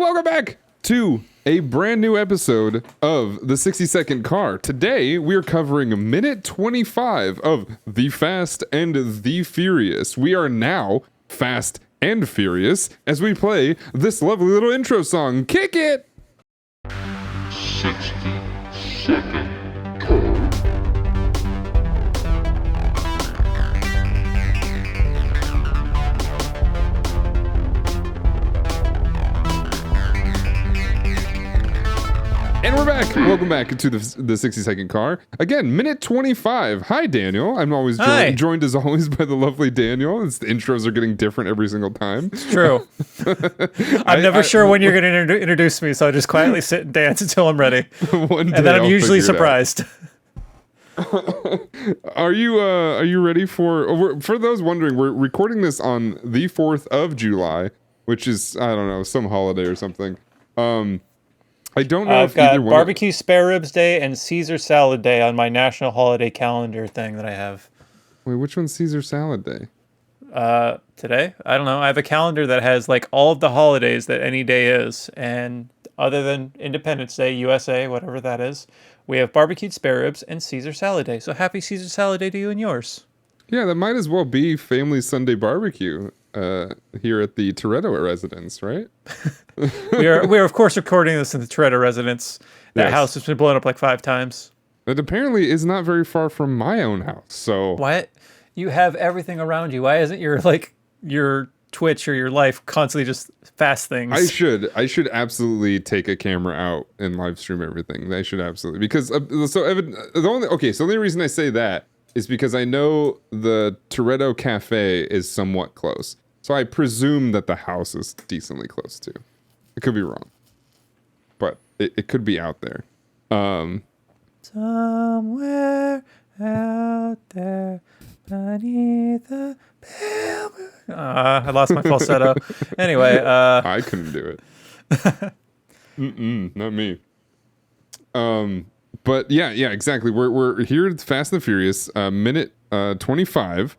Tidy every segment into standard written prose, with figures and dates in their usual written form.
welcome back to a brand new episode of the 60-Second Car. Today, we're covering minute 25 of The Fast and the Furious. We are now fast and furious as we play this lovely little intro song. Kick it! 60-Second Car. And we're back. Welcome back to the 60-Second Car. Again, minute 25. Hi, Daniel. I'm always joined as always by the lovely Daniel. The intros are getting different every single time. It's true. I'm never sure when you're going to introduce me, so I just quietly sit and dance until I'm ready. One day and then I'm I'll usually figure it surprised. Are you ready for those wondering, we're recording this on the 4th of July, which is, I don't know, some holiday or something. I don't know I've if either got one Barbecue Spare Ribs Day and Caesar Salad Day on my national holiday calendar thing that I have. Wait, which one's Caesar Salad Day? Today? I don't know. I have a calendar that has like all of the holidays that any day is. And other than Independence Day, USA, whatever that is, we have Barbecued Spare Ribs and Caesar Salad Day. So happy Caesar Salad Day to you and yours. Yeah, that might as well be Family Sunday Barbecue here at the Toretto residence, right? We are of course recording this in the Toretto residence. That house has been blown up like 5 times. It apparently is not very far from my own house. So What? You have everything around you. Why isn't your Twitch or your life constantly just fast things? I should absolutely take a camera out and live stream everything. I should absolutely, because the only reason I say that is because I know the Toretto Cafe is somewhat close. So I presume that the house is decently close too. It could be wrong, but it could be out there. Somewhere out there beneath the pale moon. I lost my falsetto. Anyway, I couldn't do it. Not me. But yeah, exactly. We're here at Fast and the Furious, minute 25,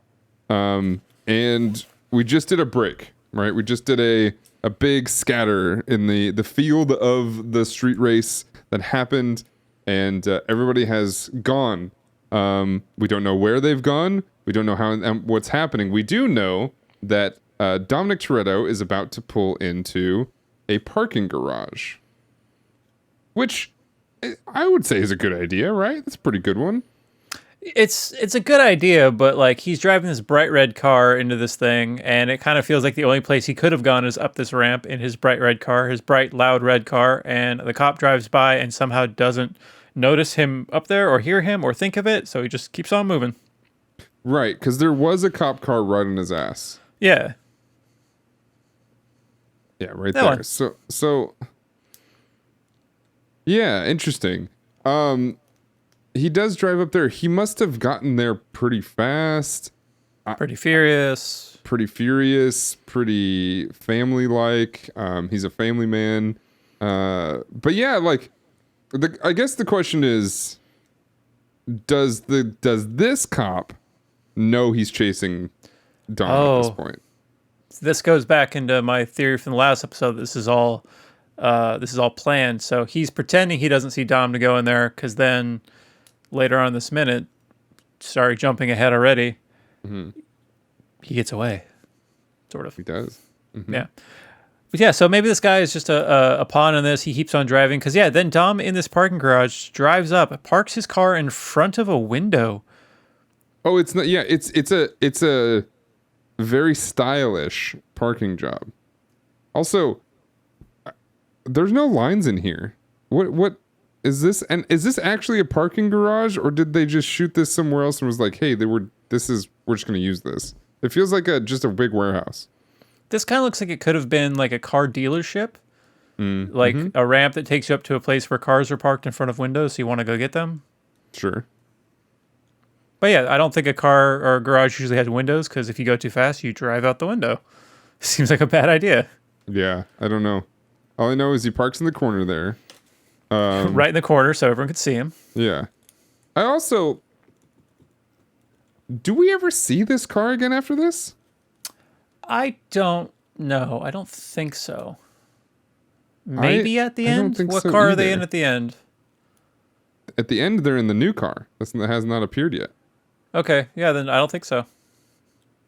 and we just did a break, right? We just did a big scatter in the field of the street race that happened, and everybody has gone. We don't know where they've gone. We don't know how what's happening. We do know that Dominic Toretto is about to pull into a parking garage, which I would say is a good idea, right? That's a pretty good one. it's a good idea, but like he's driving this bright red car into this thing, and it kind of feels like the only place he could have gone is up this ramp in his bright red car, his bright, loud red car, and the cop drives by and somehow doesn't notice him up there or hear him or think of it, so he just keeps on moving. Right, because there was a cop car right on his ass. Yeah. Yeah, right That there. one. So yeah, interesting. He does drive up there. He must have gotten there pretty fast. Pretty furious. Pretty family-like. He's a family man. But yeah, like, I guess the question is, does this cop know he's chasing Dom at this point? This goes back into my theory from the last episode. This is all planned. So he's pretending he doesn't see Dom to go in there, because then later on this minute, sorry, jumping ahead already, he gets away. Sort of. He does. Mm-hmm. Yeah. But yeah, so maybe this guy is just a pawn in this. He keeps on driving, because yeah, then Dom in this parking garage drives up, parks his car in front of a window. Oh, it's not. Yeah, it's a very stylish parking job. Also, there's no lines in here. What is this? And is this actually a parking garage, or did they just shoot this somewhere else and was like, hey, we're just gonna use this? It feels like just a big warehouse. This kind of looks like it could have been like a car dealership, like a ramp that takes you up to a place where cars are parked in front of windows, so you want to go get them. Sure. But yeah, I don't think a car or a garage usually has windows, because if you go too fast, you drive out the window. Seems like a bad idea. Yeah, I don't know. All I know is he parks in the corner there. Right in the corner so everyone could see him. Yeah. I also... Do we ever see this car again after this? I don't know. I don't think so. Maybe at the I don't end? think What so car are they either. in at the end? At the end, they're in the new car. That has not appeared yet. Okay, yeah, then I don't think so.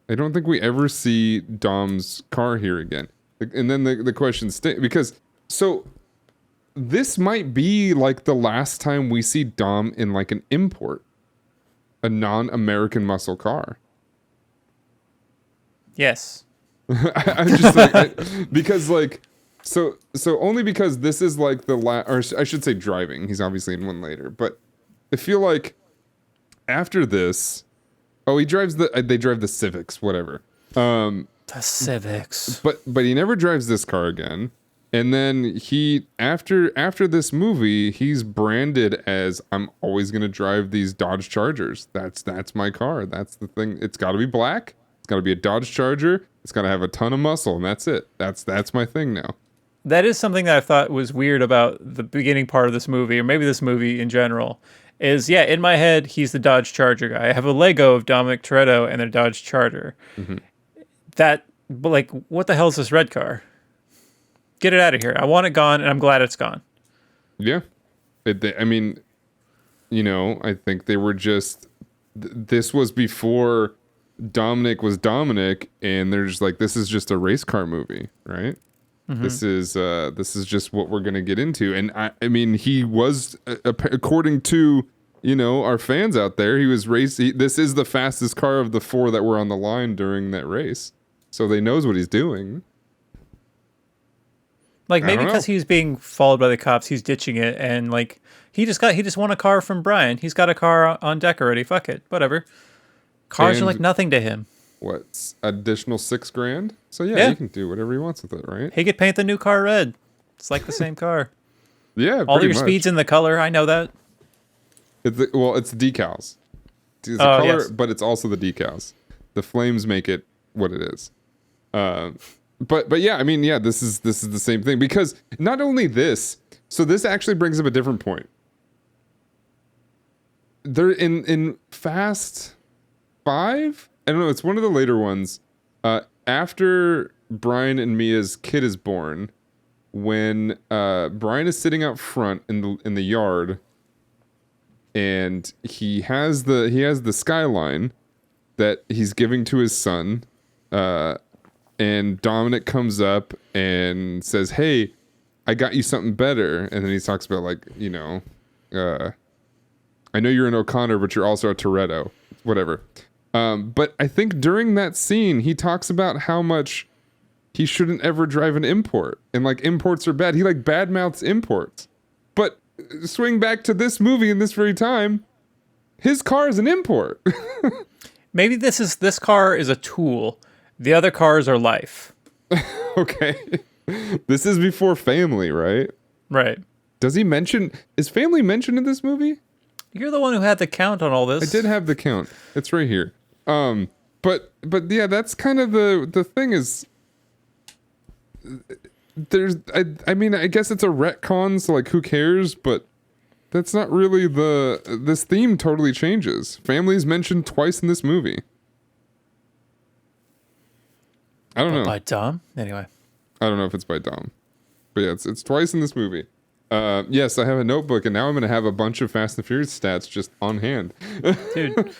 I don't think we ever see Dom's car here again. And then the question because so this might be like the last time we see Dom in like an import, a non-American muscle car. Yes. I'm just like because like so only because this is like the or I should say driving. He's obviously in one later, but I feel like after this, they drive the Civics, whatever. The Civics. But he never drives this car again. And then he after this movie, he's branded as I'm always gonna drive these Dodge Chargers. That's my car. That's the thing. It's got to be black. It's got to be a Dodge Charger. It's got to have a ton of muscle, and that's it. That's my thing now. That is something that I thought was weird about the beginning part of this movie, or maybe this movie in general. Is in my head he's the Dodge Charger guy. I have a Lego of Dominic Toretto and their Dodge Charger. Mm-hmm. But like, what the hell is this red car? Get it out of here. I want it gone, and I'm glad it's gone. Yeah. I mean, I think they were just... This was before Dominic was Dominic, and they're just like, this is just a race car movie, right? Mm-hmm. This is just what we're going to get into. And I mean, he was, according to, our fans out there, he was this is the fastest car of the 4 that were on the line during that race. So they knows what he's doing. Like, maybe because he's being followed by the cops, he's ditching it, and like he just won a car from Brian. He's got a car on deck already. Fuck it, whatever. Cars are like nothing to him. What, additional $6,000? So yeah, he can do whatever he wants with it, right? He could paint the new car red. It's like the same car. Yeah, all your speeds in the color. I know that. It's the decals. It's the color, yes. But it's also the decals. The flames make it what it is. But yeah, I mean, yeah, this is the same thing, because not only this, so this actually brings up a different point. They're in Fast 5. I don't know. It's one of the later ones. After Brian and Mia's kid is born, when Brian is sitting out front in the yard, and he has the skyline that he's giving to his son. And Dominic comes up and says, "Hey, I got you something better." And then he talks about like, I know you're an O'Connor, but you're also a Toretto, whatever. But I think during that scene, he talks about how much he shouldn't ever drive an import, and like imports are bad. He like badmouths imports. But swing back to this movie in this very time, his car is an import. Maybe this car is a tool. The other cars are life. Okay. This is before family, right? Right. Is family mentioned in this movie? You're the one who had the count on all this. I did have the count. It's right here. But yeah, that's kind of the thing is I mean, I guess it's a retcon, so like who cares, but that's not really this theme totally changes. Family's mentioned twice in this movie. I don't know. By Dom? Anyway. I don't know if it's by Dom. But yeah, it's twice in this movie. Yes, I have a notebook, and now I'm going to have a bunch of Fast and Furious stats just on hand. Dude,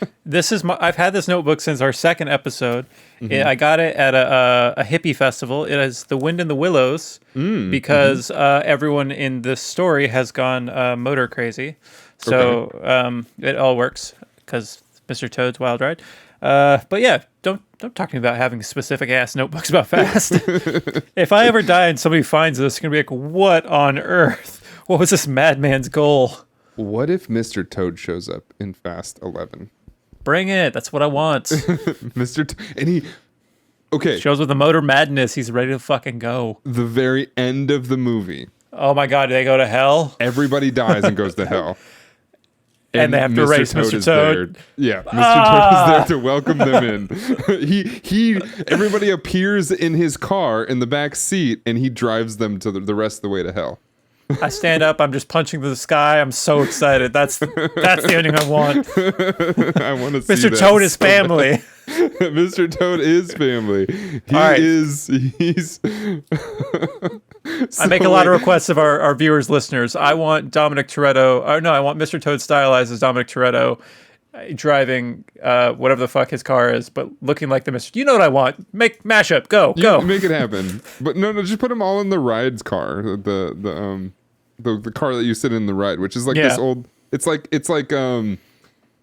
I've had this notebook since our second episode. Mm-hmm. I got it at a hippie festival. It has The Wind in the Willows because everyone in this story has gone motor crazy. So it all works because Mr. Toad's Wild Ride. But yeah, don't talk to me about having specific ass notebooks about Fast. If I ever die and somebody finds this, it's going to be like, what on earth? What was this madman's goal? What if Mr. Toad shows up in Fast 11? Bring it. That's what I want. Okay. Shows with the motor madness. He's ready to fucking go. The very end of the movie. Oh my God, do they go to hell? Everybody dies and goes to hell. And they have to race Mr. Toad. Yeah, Mr. Toad is there to welcome them in. Everybody appears in his car in the back seat, and he drives them to the rest of the way to hell. I stand up. I'm just punching the sky. I'm so excited. That's the ending I want. I want to see Mr. Toad is family. Mr. Toad is family. He All right. he's I make a lot of requests of our viewers, listeners. I want Dominic Toretto, or no, I want Mr. Toad stylized as Dominic Toretto, driving whatever the fuck his car is, but looking like the Mr. You know what I want? Make mashup. Go. Make it happen. But no, just put them all in the rides car. The car that you sit in the ride, which is like this old. It's like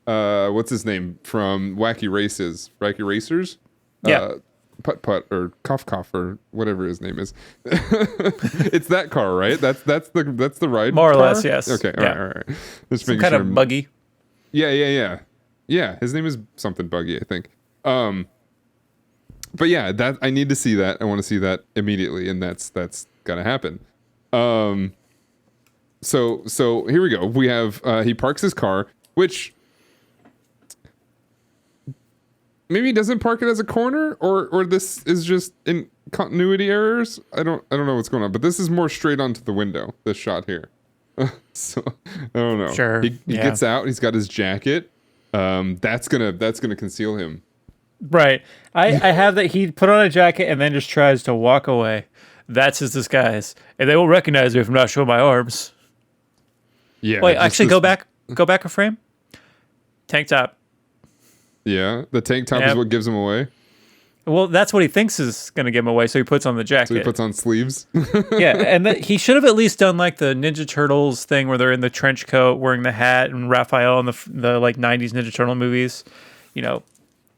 what's his name from Wacky Racers? Yeah. Putt Putt or Cough or whatever his name is. It's that car, right? That's the ride. More or car? less, yes. Okay, all right. Just Some kind of buggy. Yeah. His name is something buggy, I think. But yeah, that I need to see that. I want to see that immediately, and that's gotta happen. So here we go. We have he parks his car, which maybe he doesn't park it as a corner, or this is just in continuity errors. I don't know what's going on, but this is more straight onto the window, this shot here. So I don't know. Sure. He gets out, he's got his jacket. That's gonna conceal him. Right. I have that he put on a jacket and then just tries to walk away. That's his disguise. And they won't recognize me if I'm not showing my arms. Yeah. Wait, actually go back a frame. Tank top. Yeah, the tank top is what gives him away. Well, that's what he thinks is going to give him away, so he puts on the jacket. So he puts on sleeves. Yeah, and he should have at least done like the Ninja Turtles thing where they're in the trench coat, wearing the hat, and Raphael in the like 90s Ninja Turtle movies,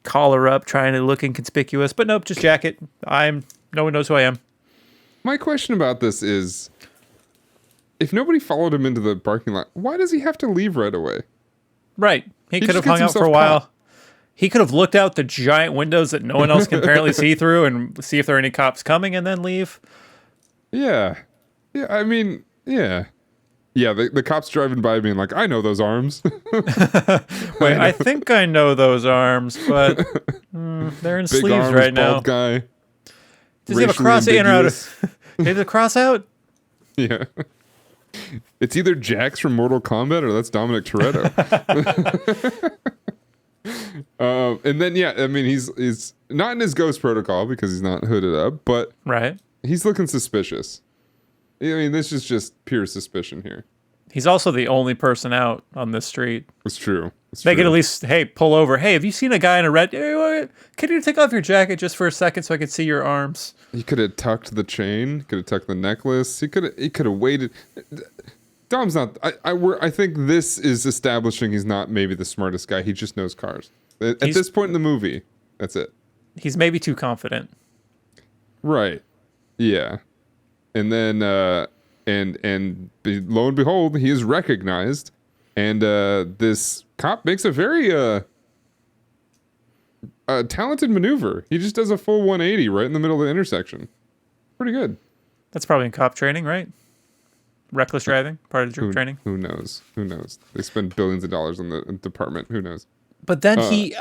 collar up, trying to look inconspicuous. But nope, just jacket. No one knows who I am. My question about this is, if nobody followed him into the parking lot, why does he have to leave right away? Right. He could have just hung gets out for a himself while. caught. He could have looked out the giant windows that no one else can apparently see through and see if there are any cops coming and then leave. Yeah. I mean, yeah. The cops driving by being like, I know those arms. Wait, I think I know those arms, but they're in Big sleeves arms, right now. bald guy. Does he have a cross in or out? He has a cross out? Yeah. It's either Jax from Mortal Kombat or that's Dominic Toretto. And then he's not in his ghost protocol because he's not hooded up, but Right. he's looking suspicious. I mean, this is just pure suspicion here. He's also the only person out on this street. It's true. They could at least, hey, pull over. Hey, have you seen a guy in a red? Can you take off your jacket just for a second so I could see your arms? He could have tucked the chain. Could have tucked the necklace. He could have waited. Dom's not. I think this is establishing he's not maybe the smartest guy. He just knows cars. At this point in the movie, that's it. He's maybe too confident. Right. Yeah. And then and lo and behold, he is recognized, and this cop makes a very talented maneuver. He just does a full 180 right in the middle of the intersection. Pretty good. That's probably in cop training, right? Reckless driving, part of the training. Who knows? They spend billions of dollars on the department. Who knows? But then he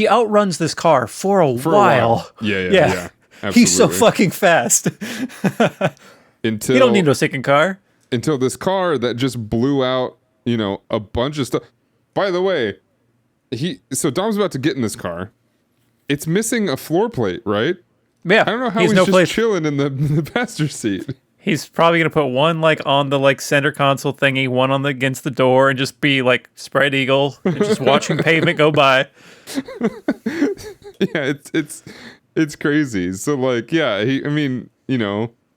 outruns this car for a while. Yeah. Absolutely. He's so fucking fast. Until you don't need no second car. Until this car that just blew out, a bunch of stuff. By the way, Dom's about to get in this car. It's missing a floor plate, right? Yeah. I don't know how he's just place. chilling in the passenger seat. He's probably gonna put one on the center console thingy, one against the door, and just be spread eagle and just watching pavement go by. Yeah, it's crazy. So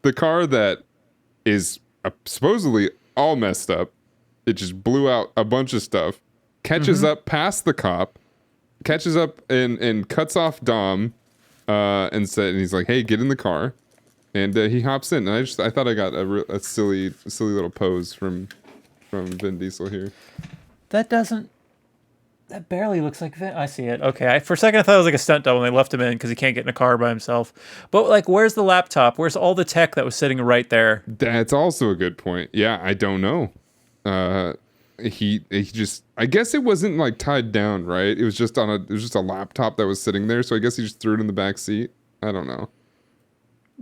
the car that is supposedly all messed up, it just blew out a bunch of stuff, catches up past the cop, catches up and cuts off Dom, and he's like, "Hey, get in the car." And he hops in, and I thought I got a silly little pose from Vin Diesel here. That barely looks like Vin. I see it. Okay, for a second I thought it was like a stunt double, and they left him in because he can't get in a car by himself. But where's the laptop? Where's all the tech that was sitting right there? That's also a good point. Yeah, I don't know. He just, I guess it wasn't tied down, right? It was just a laptop that was sitting there, so I guess he just threw it in the back seat. I don't know.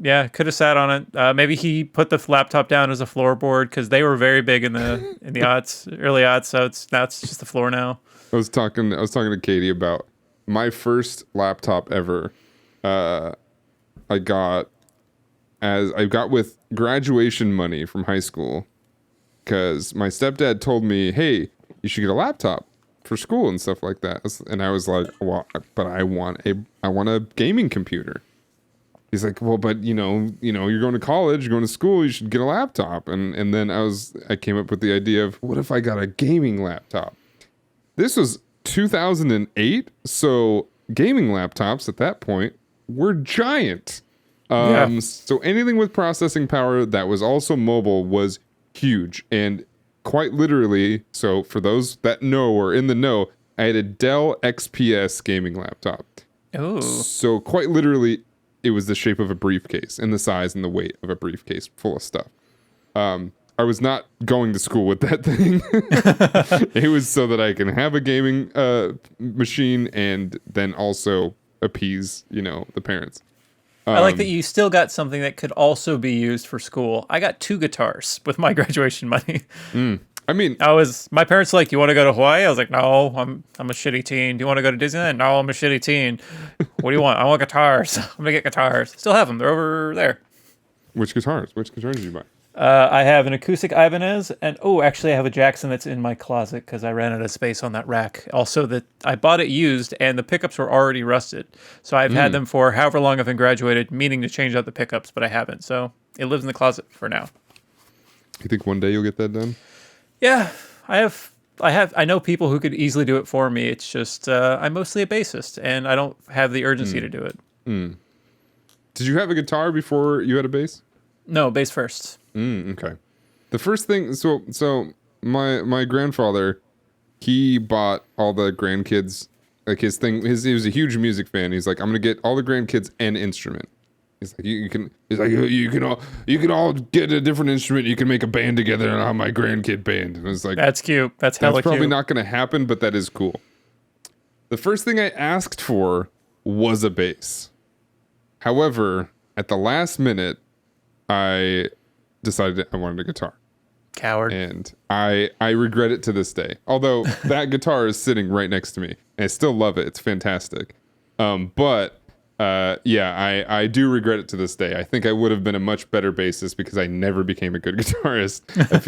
Yeah, could have sat on it. Maybe he put the laptop down as a floorboard because they were very big in the early aughts. So now it's just the floor now. I was talking to Katie about my first laptop ever, I got with graduation money from high school, because my stepdad told me, "Hey, you should get a laptop for school and stuff like that." And I was like, "Well, but I want a gaming computer." He's like, "Well, but you're going to college, you're going to school, you should get a laptop." And then I came up with the idea of, what if I got a gaming laptop? This was 2008, so gaming laptops at that point were giant. So anything with processing power that was also mobile was huge. And quite literally, so for those that know or in the know, I had a Dell XPS gaming laptop. Oh. So quite literally, it was the shape of a briefcase and the size and the weight of a briefcase full of stuff. I was not going to school with that thing. It was so that I can have a gaming machine and then also appease, the parents. I like that you still got something that could also be used for school. I got 2 guitars with my graduation money. I mean, my parents were like, "You want to go to Hawaii?" I was like, "No, I'm a shitty teen." "Do you want to go to Disneyland?" "No, I'm a shitty teen." "What do you want?" "I want guitars." "I'm gonna get guitars." Still have them. They're over there. which guitars did you buy? I have an acoustic Ibanez, and actually I have a Jackson that's in my closet because I ran out of space on that rack. Also, that I bought it used, and the pickups were already rusted. So I've had them for however long I've been graduated, meaning to change out the pickups, but I haven't. So it lives in the closet for now. You think one day you'll get that done? Yeah, I know people who could easily do it for me. It's just I'm mostly a bassist, and I don't have the urgency to do it. Did you have a guitar before you had a bass? No, bass first. Okay. The first thing, so my grandfather, he bought all the grandkids, like his thing. He was a huge music fan. He's like, "I'm gonna get all the grandkids an instrument." He's like, you can all get a different instrument. You can make a band together, and I'll have my grandkid band. And it's like, That's cute. That's hella cute. That's probably not gonna happen, but that is cool. The first thing I asked for was a bass. However, at the last minute, I decided I wanted a guitar. Coward. And I regret it to this day. Although that guitar is sitting right next to me. And I still love it. It's fantastic. But I do regret it to this day. I think I would have been a much better bassist because I never became a good guitarist. I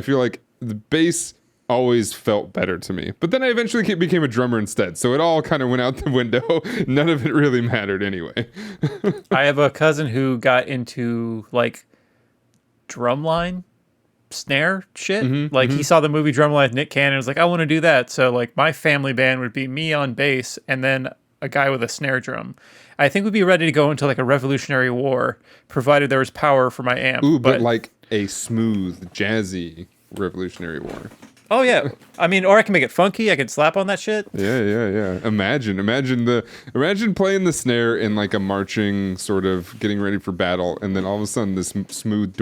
feel like the bass always felt better to me. But then I eventually became a drummer instead. So it all kind of went out the window. None of it really mattered anyway. I have a cousin who got into like drumline snare shit. He saw the movie Drumline with Nick Cannon and was like, "I want to do that." So like my family band would be me on bass and then a guy with a snare drum. I think we'd be ready to go into like a Revolutionary War, provided there was power for my amp. Ooh, but like a smooth, jazzy Revolutionary War. Oh yeah, I mean, or I can make it funky. I can slap on that shit. Yeah. Imagine playing the snare in like a marching sort of getting ready for battle, and then all of a sudden this smooth.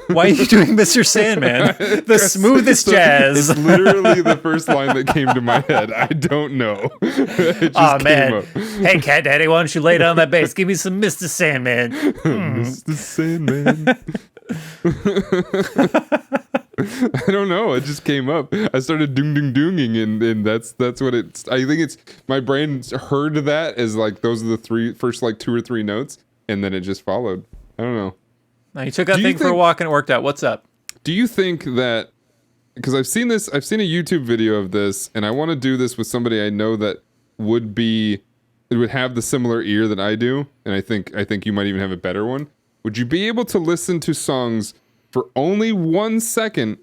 Why are you doing Mr. Sandman? The smoothest jazz. It's literally the first line that came to my head. I don't know. It just came up. Hey, Cat Daddy, why don't you lay down that bass? Give me some Mr. Sandman. Mr. Sandman. I don't know. It just came up. I started doonging, and that's what it's. I think it's my brain heard that as like those are the first like 2 or 3 notes, and then it just followed. I don't know. Now you took that thing for a walk and it worked out. What's up? Do you think that? Because I've seen a YouTube video of this, and I want to do this with somebody I know that would have the similar ear that I do, and I think you might even have a better one. Would you be able to listen to songs for only 1 second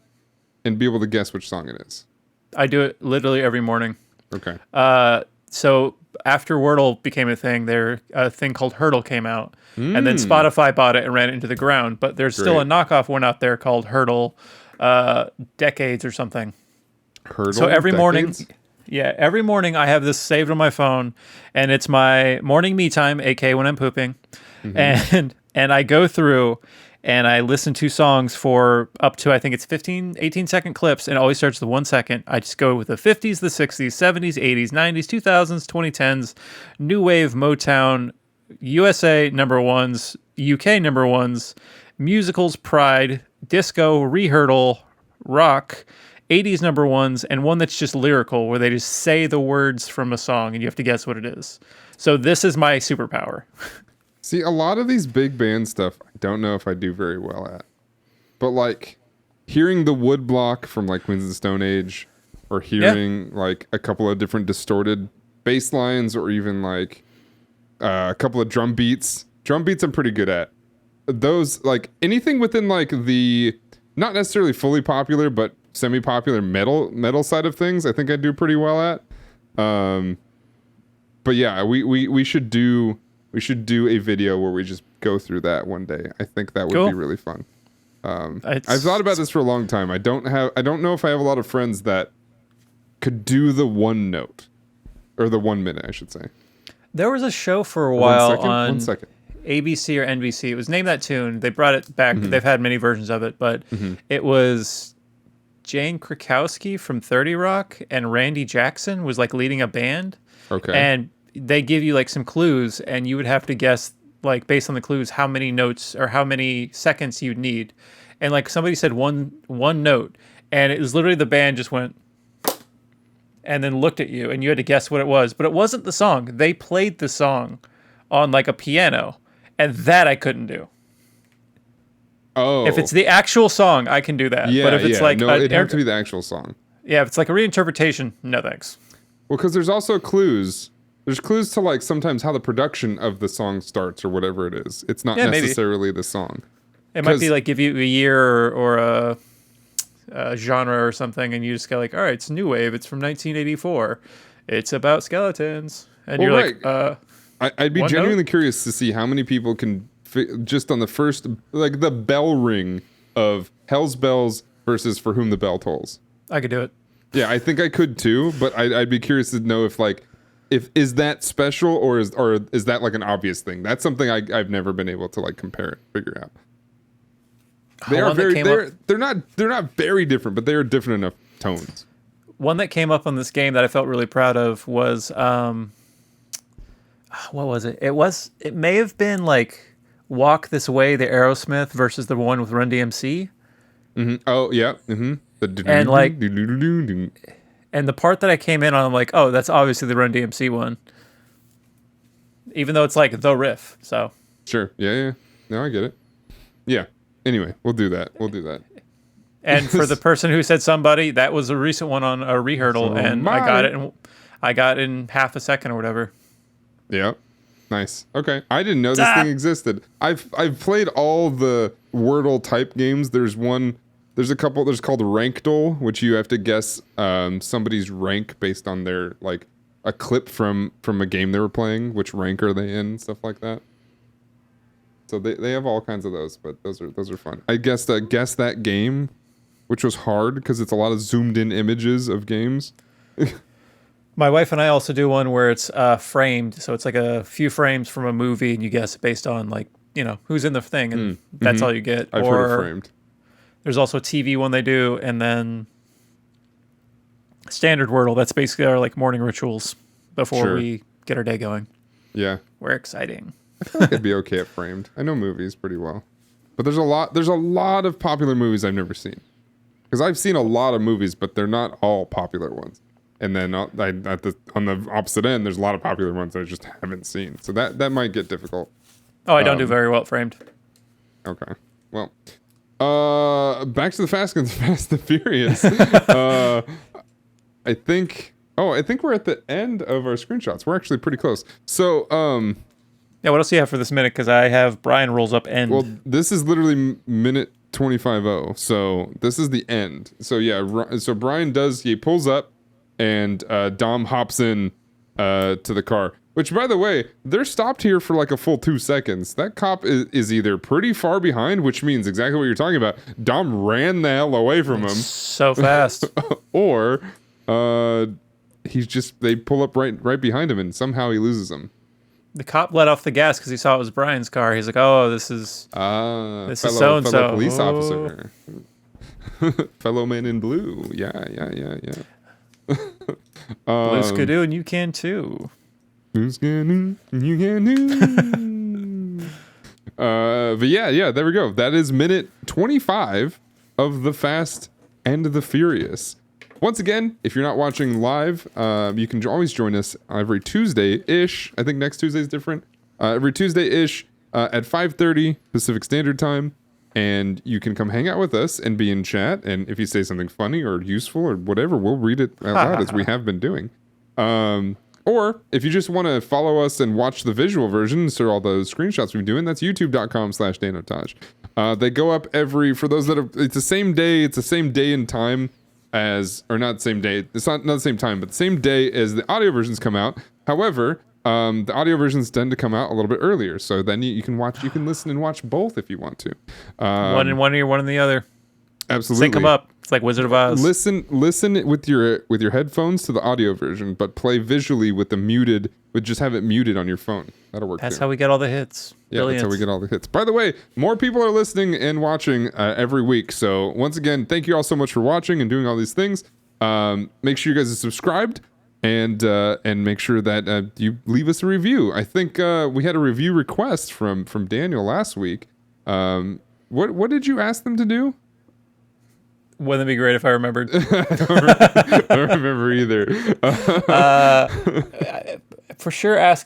and be able to guess which song it is? I do it literally every morning. Okay. So after Wordle became a thing, a thing called Hurdle came out, and then Spotify bought it and ran it into the ground. But there's still a knockoff one out there called Hurdle Decades or something. Hurdle. So every Decades? every morning I have this saved on my phone, and it's my morning me time, aka when I'm pooping, and I go through and I listen to songs for up to, I think it's 15, 18-second clips, and it always starts with 1 second. I just go with the 50s, the 60s, 70s, 80s, 90s, 2000s, 2010s, New Wave, Motown, USA number ones, UK number ones, musicals, Pride, disco, rehurdle, rock, 80s number ones, and one that's just lyrical, where they just say the words from a song and you have to guess what it is. So this is my superpower. See, a lot of these big band stuff, I don't know if I do very well at. But like hearing the wood block from like Queens of the Stone Age, or hearing like a couple of different distorted bass lines, or even like a couple of drum beats. Drum beats I'm pretty good at. Those, like anything within like the not necessarily fully popular but semi-popular metal side of things, I think I do pretty well at. But yeah, we should do a video where we just go through that one day. I think that would be really fun. I've thought about this for a long time. I don't know if I have a lot of friends that could do the one note, or the 1 minute, I should say. There was a show for a while on 1 second. ABC or NBC. It was Name That Tune. They brought it back. They've had many versions of it, but it was Jane Krakowski from 30 Rock and Randy Jackson was like leading a band. Okay. And they give you like some clues, and you would have to guess, like based on the clues, how many notes or how many seconds you'd need. And like somebody said one note, and it was literally the band just went and then looked at you, and you had to guess what it was. But it wasn't the song. They played the song on like a piano, and that I couldn't do. Oh. If it's the actual song, I can do that. Yeah, but if it's like no, it'd have to be the actual song. Yeah, if it's like a reinterpretation, no thanks. Well, because there's also clues. There's clues to like sometimes how the production of the song starts or whatever it is. It's not necessarily the song. It might be like give you a year or a genre or something, and you just go like, all right, it's new wave. It's from 1984. It's about skeletons, and you're like, I'd be genuinely curious to see how many people can just on the first, like the bell ring of Hell's Bells versus For Whom the Bell Tolls. I could do it. Yeah, I think I could too, but I'd be curious to know if is that special or is that like an obvious thing? That's something I've never been able to like figure out. They are they're not very different, but they are different enough tones. One that came up on this game that I felt really proud of was what was it? It may have been like Walk This Way, the Aerosmith versus the one with Run DMC. Mm-hmm. Oh yeah. Mm-hmm. And like, and the part that I came in on, I'm like, oh, that's obviously the Run DMC one, even though it's like the riff. So sure, yeah. No, I get it. Yeah. Anyway, we'll do that. And for the person who said somebody, that was a recent one on a rehurdle, and I got it in half a second or whatever. Yeah. Nice. Okay. I didn't know this thing existed. I've played all the Wordle type games. There's a couple. There's called Rankdle, which you have to guess somebody's rank based on their like a clip from a game they were playing. Which rank are they in? Stuff like that. So they have all kinds of those, but those are fun. I guess that game, which was hard because it's a lot of zoomed in images of games. My wife and I also do one where it's framed, so it's like a few frames from a movie, and you guess based on like who's in the thing, and that's all you get. I've heard of framed. There's also a TV one they do, and then standard Wordle. That's basically our like morning rituals before we get our day going. Yeah, we're exciting. I feel like I'd be okay at framed. I know movies pretty well, but there's a lot of popular movies I've never seen, because I've seen a lot of movies, but they're not all popular ones. And then on the opposite end, there's a lot of popular ones that I just haven't seen. So that might get difficult. Oh, I don't do very well at framed. Okay. Well, back to the Fast and the Furious. I think we're at the end of our screenshots. We're actually pretty close. So, yeah, what else do you have for this minute? Because I have Brian rolls up end. Well, this is literally minute 25:0. So this is the end. So yeah, so Brian he pulls up, and Dom hops in to the car. Which, by the way, they're stopped here for like a full 2 seconds. That cop is either pretty far behind, which means exactly what you're talking about. Dom ran the hell away from him so fast, or they pull up right behind him, and somehow he loses him. The cop let off the gas because he saw it was Brian's car. He's like, "Oh, this is so and so, police officer, fellow man in blue." Yeah. Blue Skidoo, and you can too. Blue Skidoo, and you can too. But yeah, there we go. That is minute 25 of the Fast and the Furious. Once again, if you're not watching live, you can always join us every Tuesday-ish. I think next Tuesday is different. Every Tuesday-ish at 5:30 Pacific Standard Time. And you can come hang out with us and be in chat. And if you say something funny or useful or whatever, we'll read it out loud as we have been doing. Or if you just want to follow us and watch the visual version, so all those screenshots we've been doing, that's youtube.com/Danotage. They go up for those that have, it's the same day and time as, or not same day, it's not the same time, but the same day as the audio versions come out. However, the audio versions tend to come out a little bit earlier, so then you can listen and watch both if you want to. One in one ear, one in the other. Absolutely. Sync them up. It's like Wizard of Oz. Listen with your headphones to the audio version, but play visually with just have it muted on your phone. That'll work. That's how we get all the hits. Yeah, that's how we get all the hits. By the way, more people are listening and watching every week. So once again, thank you all so much for watching and doing all these things. Make sure you guys are subscribed and make sure that you leave us a review. I think we had a review request from Daniel last week. What did you ask them to do? Wouldn't it be great if I remembered? I don't remember either. For sure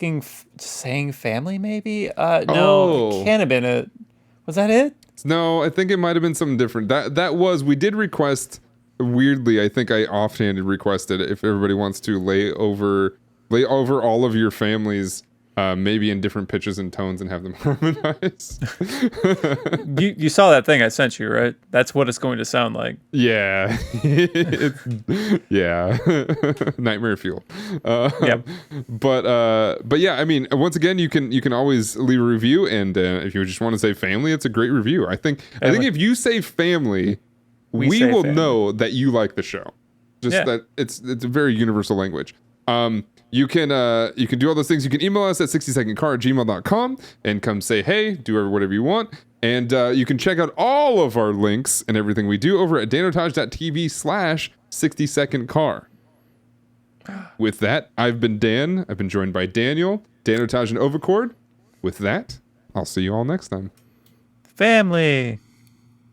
saying family, maybe? No, it can't have been it. Was that it? No, I think it might have been something different. We did request, weirdly, I think I offhanded requested if everybody wants to lay over all of your families, maybe in different pitches and tones and have them harmonize. You saw that thing I sent you, right? That's what it's going to sound like. Yeah. Yeah. Nightmare fuel. Yep. But yeah, I mean, once again, you can always leave a review, and if you just want to say family, it's a great review. I think if you say family, we will know that you like the show. That it's a very universal language. You can do all those things. You can email us at 60secondcar@gmail.com and come say hey, do whatever you want. And you can check out all of our links and everything we do over at danotage.tv/60secondcar. With that, I've been Dan. I've been joined by Daniel, Danotage, and Overcord. With that, I'll see you all next time. Family.